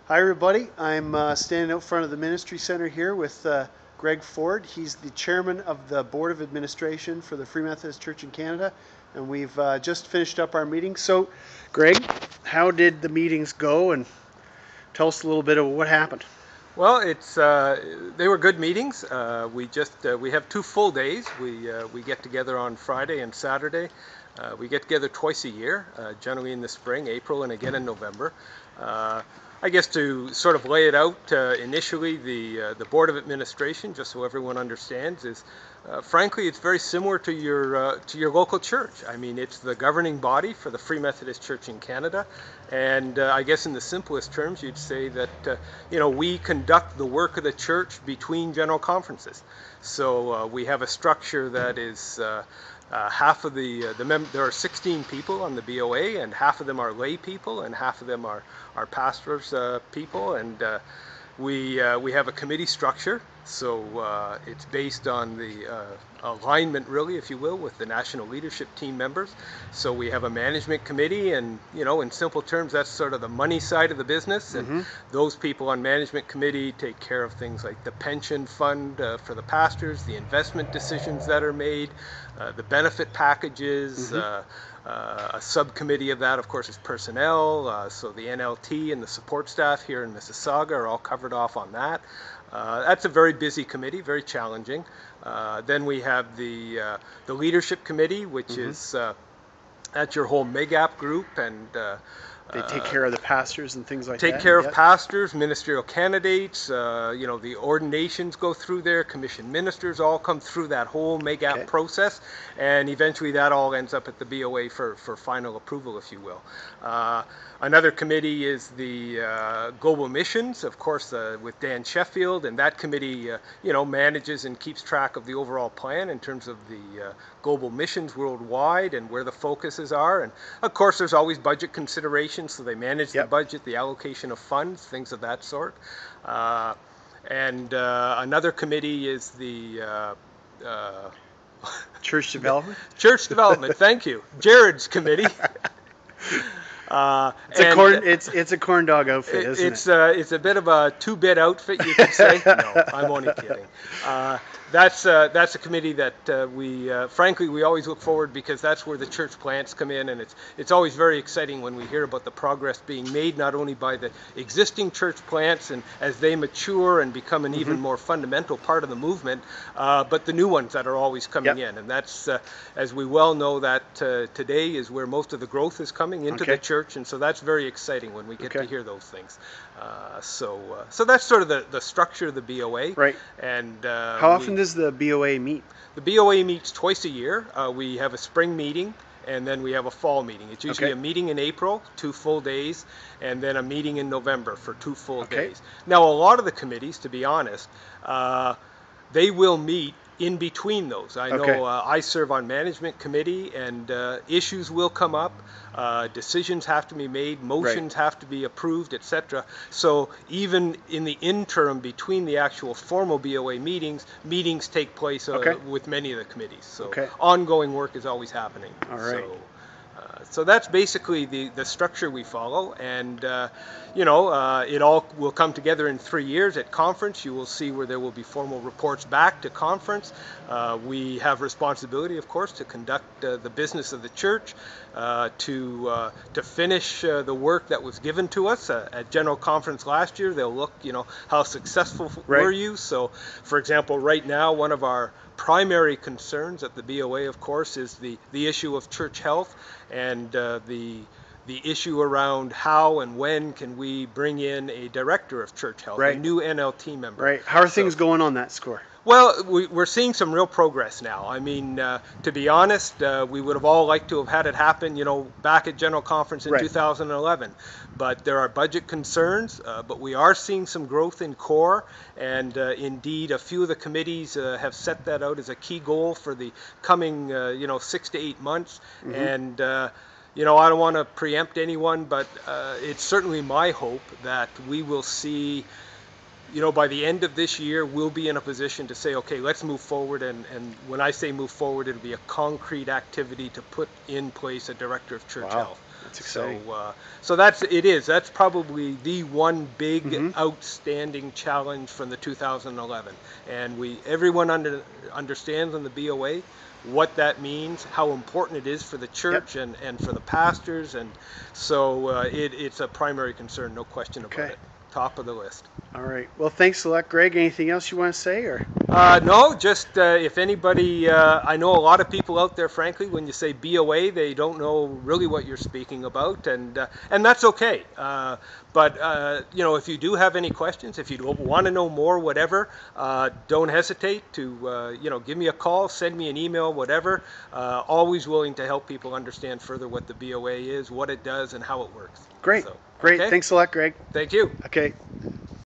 Hi everybody, I'm standing out front of the Ministry Center here with Greg Ford. He's the chairman of the Board of Administration for the Free Methodist Church in Canada, and we've just finished up our meeting. So, Greg, how did the meetings go, and tell us a little bit of what happened? Well, they were good meetings. We have 2 full days. We get together on Friday and Saturday. We get together twice a year, generally in the spring, April, and again in November. I guess to sort of lay it out, initially the Board of Administration, just so everyone understands, is frankly it's very similar to your local church. I mean, it's the governing body for the Free Methodist Church in Canada, and I guess in the simplest terms, you'd say that we conduct the work of the church between general conferences. So we have a structure that is. Half of there are 16 people on the BOA, and half of them are lay people, and half of them are pastors people, and we have a committee structure. So it's based on the alignment, really, if you will, with the national leadership team members. So we have a management committee, and in simple terms, that's sort of the money side of the business. And those people on management committee take care of things like the pension fund for the pastors, the investment decisions that are made, the benefit packages. A subcommittee of that, of course, is personnel. So the NLT and the support staff here in Mississauga are all covered off on that. That's a very busy committee, very challenging. Then we have the leadership committee, which is that's your whole MEGAP group, and they take care of the pastors and things like that. Take care of pastors, ministerial candidates. The ordinations go through there. Commissioned ministers all come through that whole MEGAP process, and eventually that all ends up at the BOA for final approval, if you will. Another committee is the global missions, of course, with Dan Sheffield, and that committee, manages and keeps track of the overall plan in terms of the global missions worldwide and where the focuses are. And of course, there's always budget considerations, so they manage the budget, the allocation of funds, things of that sort. And another committee is the church development. Church development. Thank you, Jared's committee. It's a corn dog outfit, isn't it? It's a bit of a 2-bit outfit, you could say. No, I'm only kidding. That's a committee that we frankly we always look forward, because that's where the church plants come in, and it's always very exciting when we hear about the progress being made, not only by the existing church plants and as they mature and become an even more fundamental part of the movement, but the new ones that are always coming in, and that's as we well know that today is where most of the growth is coming into the church, and so that's very exciting when we get to hear those things. So that's sort of the structure of the BOA. Right. And how often does the BOA meet? The BOA meets twice a year. We have a spring meeting, and then we have a fall meeting. It's usually a meeting in April, 2 full days, and then a meeting in November for 2 full days. Now, a lot of the committees, to be honest, they will meet in between those. I know I serve on management committee, and issues will come up. Decisions have to be made, motions have to be approved, etc. So even in the interim between the actual formal BOA meetings take place with many of the committees. So ongoing work is always happening. All right. So that's basically the structure we follow, and it all will come together in 3 years at conference. You will see where there will be formal reports back to conference. We have responsibility, of course, to conduct the business of the church, to finish the work that was given to us at General Conference last year. They'll look, how successful were you? So, for example, right now, one of our primary concerns at the BOA, of course, is the issue of church health, and the issue around how and when can we bring in a director of church health, a new NLT member. Right. How are things going on that score? Well, we're seeing some real progress now. I mean, to be honest, we would have all liked to have had it happen, back at General Conference in 2011. But there are budget concerns, but we are seeing some growth in core, and indeed a few of the committees have set that out as a key goal for the coming, 6 to 8 months. And I don't want to preempt anyone, but it's certainly my hope that we will see you know, by the end of this year, we'll be in a position to say, okay, let's move forward. And when I say move forward, it'll be a concrete activity to put in place a director of church Wow, health. that's exciting. So that's probably the one big outstanding challenge from the 2011. And everyone understands on the BOA what that means, how important it is for the church and for the pastors. And so it's a primary concern, no question about it. Top of the list. All right. Well, thanks a lot, Greg. Anything else you want to say, or? No, just if anybody, I know a lot of people out there, frankly, when you say BOA, they don't know really what you're speaking about, and that's okay. But you know, if you do have any questions, if you want to know more, whatever, don't hesitate to you know, give me a call, send me an email, whatever. Always willing to help people understand further what the BOA is, what it does, and how it works. Great. So, Great. okay? Thanks a lot, Greg. Thank you. Okay.